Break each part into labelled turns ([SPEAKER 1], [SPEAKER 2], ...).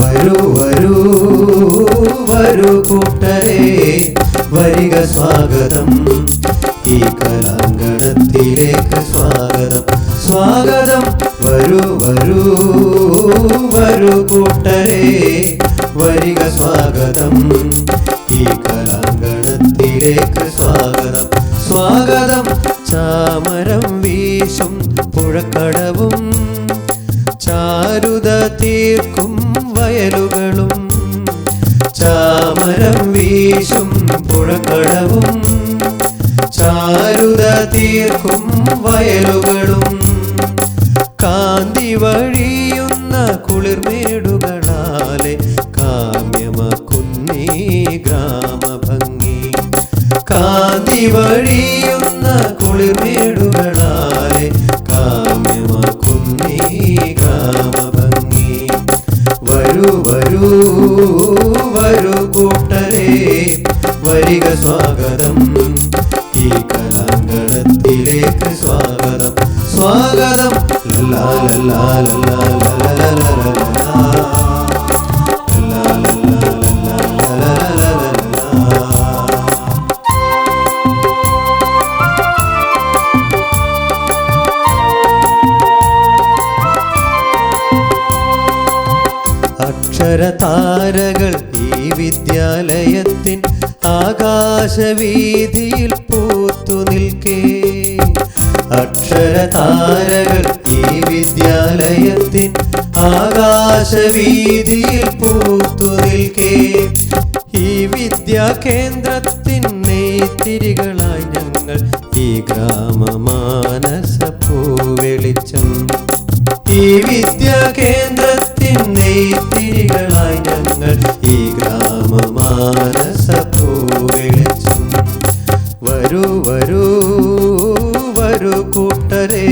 [SPEAKER 1] വരൂ വരൂ വരൂ കൂട്ടരെ, വരിക സ്വാഗതം, ഈ കലാങ്കണത്തിലേക്ക് സ്വാഗതം, സ്വാഗതം. വരൂ വരൂ വരൂ കൂട്ടരെ, വരിക സ്വാഗതം, ഈ കലാങ്കണത്തിലേക്ക് സ്വാഗതം, സ്വാഗതം. ചാമരം വീശും പുഴക്കടവും ചാരുത തീർക്കും വയലുകളും, ചാമരം വീശും പുഴക്കടവും ചാരുത തീർക്കും വയലുകളും, കാന്തി വഴിയുന്ന കുളിർമേടുകളാലെ കാമ്യമാക്കുന്നീ ഗ്രാമഭംഗി, കാന്തി വഴിയുന്ന കുളിർമേടുകളാലെ കാമ്യമാക്കുന്നീ ഗ്രാമഭംഗി. വരൂ വരൂ വരൂ കൂട്ടരെ, വരിക സ്വാഗതം, ഈ കലാങ്കണത്തിലേക്ക് സ്വാഗതം, സ്വാഗതം. ലല്ലാ ലല്ലാ ലല്ലാ ലല്ലാ ലല്ലാ അക്ഷരതാരകൾ ഈ വിദ്യാലയത്തിൻ ആകാശവീതിയിൽ പൂത്തു നിൽക്കേ, അക്ഷരതാരകൾ ഈ വിദ്യാലയത്തിൻ ആകാശവീതിയിൽ പൂത്തു നിൽക്കേ, ഈ വിദ്യാകേന്ദ്രത്തിൻ നെയ്ത്തിരികളായി ഞങ്ങൾ ഈ ഗ്രാമമാനസ പൂവെളിച്ചം, ഈ വിദ്യാകേന്ദ്രത്തിൻ നെയ്ത്തിരികളായി ഞങ്ങൾ ഈ ഗ്രാമമാനസ പൂവെളിച്ചം. വരൂ വരൂ വരൂ കൂട്ടരെ,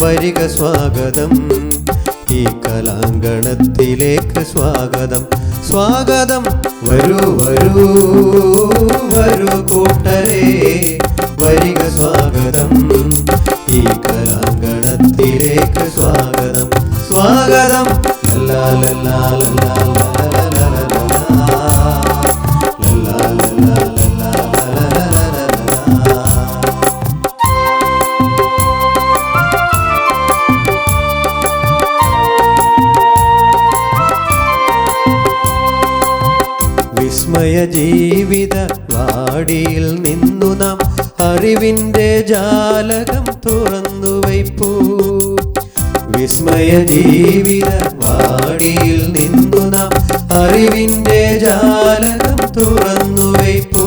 [SPEAKER 1] വരിക സ്വാഗതം, ഈ കലാങ്കണത്തിലേക്ക് സ്വാഗതം, സ്വാഗതം. വരൂ വരൂ വരൂ കൂട്ടരെ, വരിക സ്വാഗതം, ഈ കലാങ്കണത്തിലേക്ക് സ്വാഗതം, സ്വാഗതം. ലല്ലാ ലല്ലാ ലല്ലാ ലല്ലാ ലല്ലാ ലല്ലാ ലല്ലാ ലല്ലാ ലല്ലാ. വിസ്മയ ജീവിത വാടിയിൽ നിന്നു നാം അറിവിൻ്റെ ജാലകം തുറന്നു വയ്പൂ, വിസ്മയ ജീവിത വാടിയിൽ നിന്നു നാം അറിവിൻ്റെ ജാലകം തുറന്നു വയ്പൂ,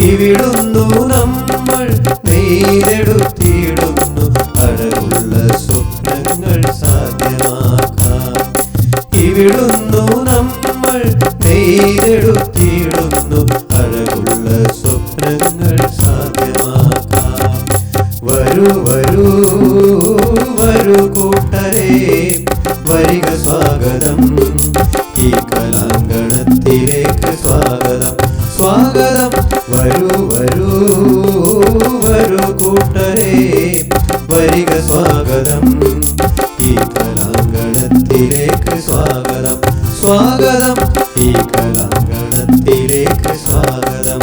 [SPEAKER 1] ഇവിടുന്നു നമ്മൾ നെയ്തെടുത്തിടുന്നു അഴകുള്ള സ്വപ്നങ്ങൾ സാധ്യമാക്കാം, ഇവിടുന്നു നമ്മൾ നെയ്തെടുത്തിടുന്നു അഴകുള്ള സ്വപ്നങ്ങൾ സാധ്യമാക്കാം. വരൂ വരൂ വരൂ കൂട്ടരെ, വരിക സ്വാഗതം, ഈ കലാങ്കണത്തിലേക്ക് സ്വാഗതം, സ്വാഗതം. വരൂ വരൂ വരൂ കൂട്ടരെ, വരിക സ്വാഗതം, ഈ കലാങ്കണത്തിലേക്ക് സ്വാഗതം, സ്വാഗതം, ഈ കലാങ്കണത്തിലേക്ക് സ്വാഗതം.